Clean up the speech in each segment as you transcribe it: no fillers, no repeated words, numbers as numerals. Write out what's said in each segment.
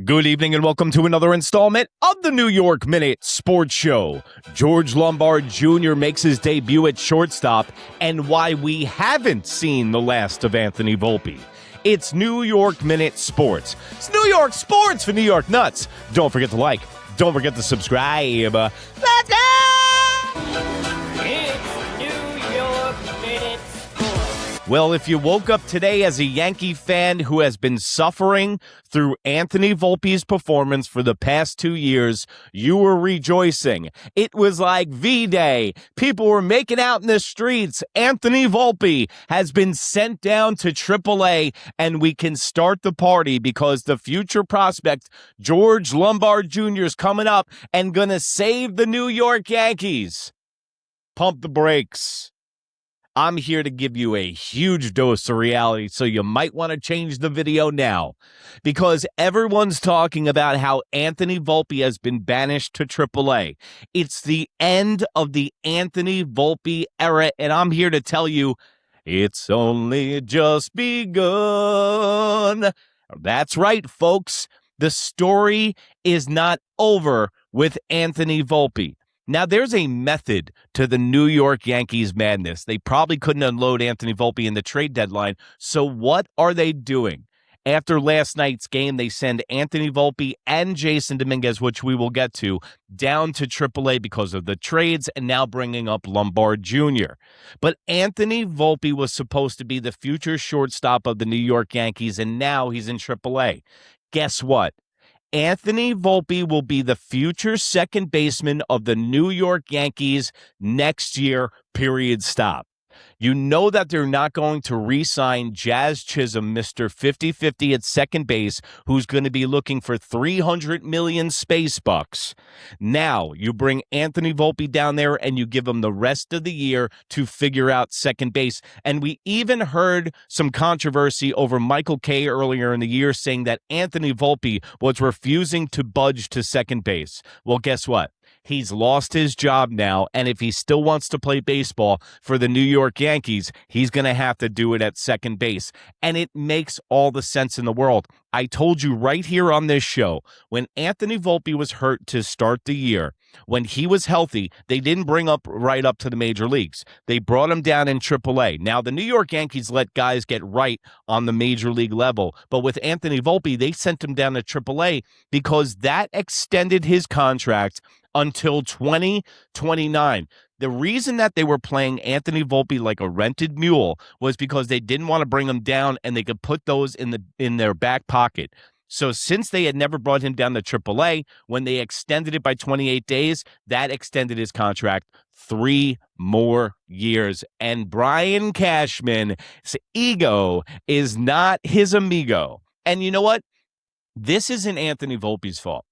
Good evening and welcome to another installment of the New York Minute Sports Show. George Lombard Jr. makes his debut at shortstop and why we haven't seen the last of Anthony Volpe. It's New York Minute Sports. It's New York Sports for New York Nuts. Don't forget to like. Don't forget to subscribe. Let's go! It's New York Minute Sports. Well, if you woke up today as a Yankee fan who has been suffering through Anthony Volpe's performance for the past 2 years, you were rejoicing. It was like V-Day. People were making out in the streets. Anthony Volpe has been sent down to AAA, and we can start the party because the future prospect, George Lombard Jr., is coming up and going to save the New York Yankees. Pump the brakes. I'm here to give you a huge dose of reality, so you might want to change the video now because everyone's talking about how Anthony Volpe has been banished to AAA. It's the end of the Anthony Volpe era, and I'm here to tell you it's only just begun. That's right, folks. The story is not over with Anthony Volpe. Now, there's a method to the New York Yankees madness. They probably couldn't unload Anthony Volpe in the trade deadline. So what are they doing? After last night's game, they send Anthony Volpe and Jason Dominguez, which we will get to, down to AAA because of the trades and now bringing up Lombard Jr. But Anthony Volpe was supposed to be the future shortstop of the New York Yankees, and now he's in AAA. Guess what? Anthony Volpe will be the future second baseman of the New York Yankees next year, period, stop. You know that they're not going to re-sign Jazz Chisholm, Mr. 50-50 at second base, who's going to be looking for $300 million space bucks. Now, you bring Anthony Volpe down there and you give him the rest of the year to figure out second base. And we even heard some controversy over Michael Kay earlier in the year saying that Anthony Volpe was refusing to budge to second base. Well, guess what? He's lost his job now, and if he still wants to play baseball for the New York Yankees, he's going to have to do it at second base. And it makes all the sense in the world. I told you right here on this show, when Anthony Volpe was hurt to start the year, when he was healthy, they didn't bring up right up to the major leagues. They brought him down in AAA. Now, the New York Yankees let guys get right on the major league level, but with Anthony Volpe, they sent him down to AAA because that extended his contract until 2029. The reason that they were playing Anthony Volpe like a rented mule was because they didn't want to bring him down and they could put those in their back pocket. So since they had never brought him down to AAA, when they extended it by 28 days, that extended his contract 3 more years. And Brian Cashman's ego is not his amigo. And you know what? This isn't Anthony Volpe's fault.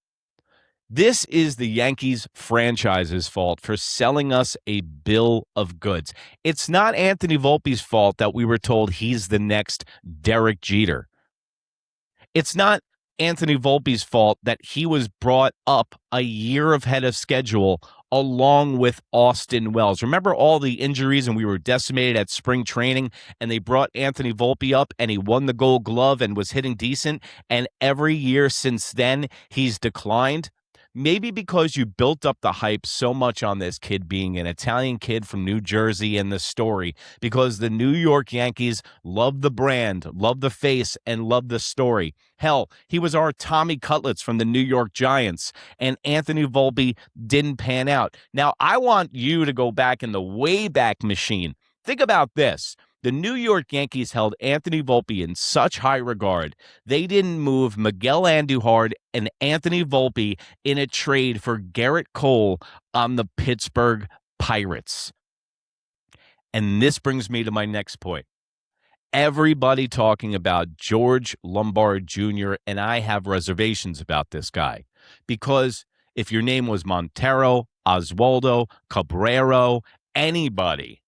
This is the Yankees franchise's fault for selling us a bill of goods. It's not Anthony Volpe's fault that we were told he's the next Derek Jeter. It's not Anthony Volpe's fault that he was brought up a year ahead of schedule along with Austin Wells. Remember all the injuries and we were decimated at spring training and they brought Anthony Volpe up and he won the Gold Glove and was hitting decent, and every year since then he's declined? Maybe because you built up the hype so much on this kid being an Italian kid from New Jersey and the story, because the New York Yankees love the brand, love the face, and love the story. Hell, he was our Tommy Cutlets from the New York Giants, and Anthony Volpe didn't pan out. Now, I want you to go back in the Wayback Machine. Think about this. The New York Yankees held Anthony Volpe in such high regard, they didn't move Miguel Andujar and Anthony Volpe in a trade for Garrett Cole on the Pittsburgh Pirates. And this brings me to my next point. Everybody talking about George Lombard Jr., and I have reservations about this guy. Because if your name was Montero, Oswaldo, Cabrera, anybody,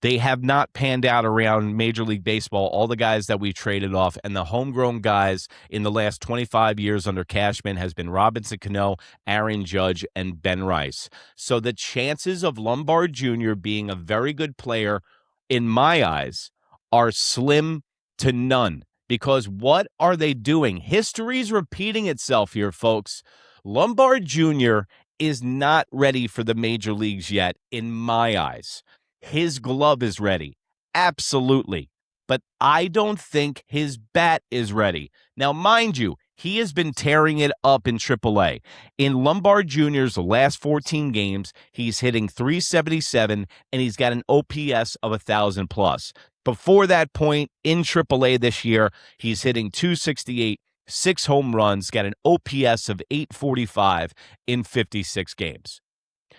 they have not panned out around Major League Baseball, all the guys that we traded off, and the homegrown guys in the last 25 years under Cashman has been Robinson Cano, Aaron Judge, and Ben Rice. So the chances of Lombard Jr. being a very good player, in my eyes, are slim to none. because what are they doing? History's repeating itself here, folks. Lombard Jr. is not ready for the major leagues yet, in my eyes. His glove is ready. Absolutely. But I don't think his bat is ready. Now, mind you, he has been tearing it up in AAA. In Lombard Jr.'s last 14 games, he's hitting .377, and he's got an OPS of 1,000 plus. Before that point, in AAA this year, he's hitting .268, 6 home runs, got an OPS of .845 in 56 games.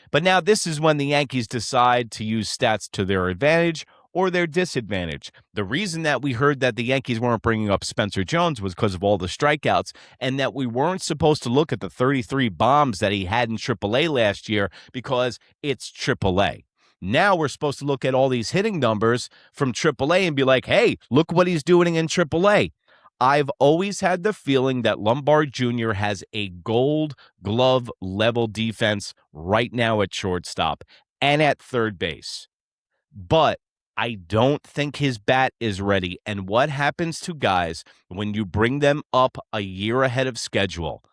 But now this is when the Yankees decide to use stats to their advantage or their disadvantage. The reason that we heard that the Yankees weren't bringing up Spencer Jones was because of all the strikeouts, and that we weren't supposed to look at the 33 bombs that he had in AAA last year because it's AAA. Now we're supposed to look at all these hitting numbers from AAA and be like, hey, look what he's doing in AAA. I've always had the feeling that Lombard Jr. has a gold glove level defense right now at shortstop and at third base. But I don't think his bat is ready. And what happens to guys when you bring them up a year ahead of schedule?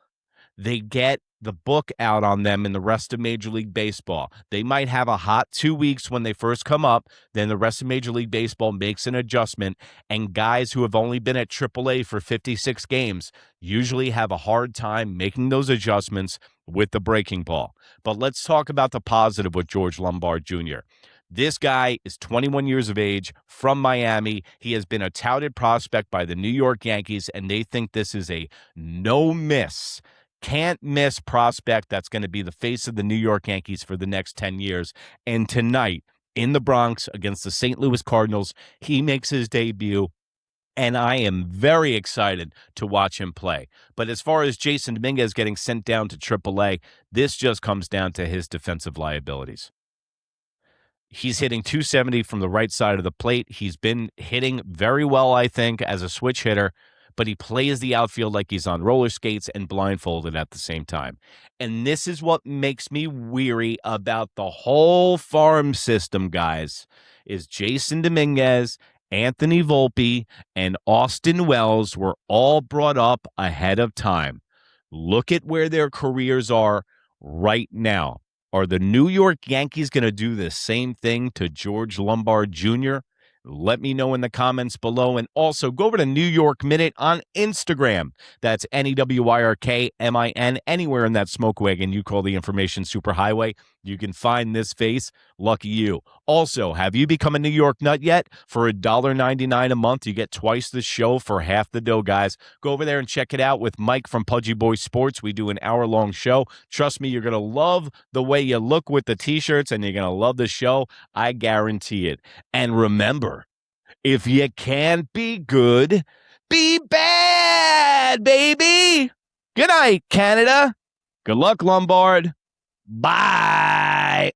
They get the book out on them in the rest of Major League Baseball. They might have a hot 2 weeks when they first come up. Then the rest of Major League Baseball makes an adjustment. And guys who have only been at AAA for 56 games usually have a hard time making those adjustments with the breaking ball. But let's talk about the positive with George Lombard Jr. This guy is 21 years of age, from Miami. He has been a touted prospect by the New York Yankees, and they think this is a no-miss, can't-miss prospect that's going to be the face of the New York Yankees for the next 10 years. And tonight, in the Bronx against the St. Louis Cardinals, he makes his debut, and I am very excited to watch him play. But as far as Jason Dominguez getting sent down to AAA, this just comes down to his defensive liabilities. He's hitting .270 from the right side of the plate. He's been hitting very well, I think, as a switch hitter, but he plays the outfield like he's on roller skates and blindfolded at the same time. And this is what makes me weary about the whole farm system, guys, is Jason Dominguez, Anthony Volpe, and Austin Wells were all brought up ahead of time. Look at where their careers are right now. Are the New York Yankees going to do the same thing to George Lombard Jr.? Let me know in the comments below. And also, go over to New York Minute on Instagram. That's NEWYRKMIN. Anywhere in that smoke wagon you call the information superhighway, you can find this face. Lucky you. Also, have you become a New York nut yet? For $1.99 a month, you get twice the show for half the dough, guys. Go over there and check it out with Mike from Pudgy Boy Sports. We do an hour-long show. Trust me, you're going to love the way you look with the T-shirts, and you're going to love the show. I guarantee it. And remember, if you can't be good, be bad, baby. Good night, Canada. Good luck, Lombard. Bye.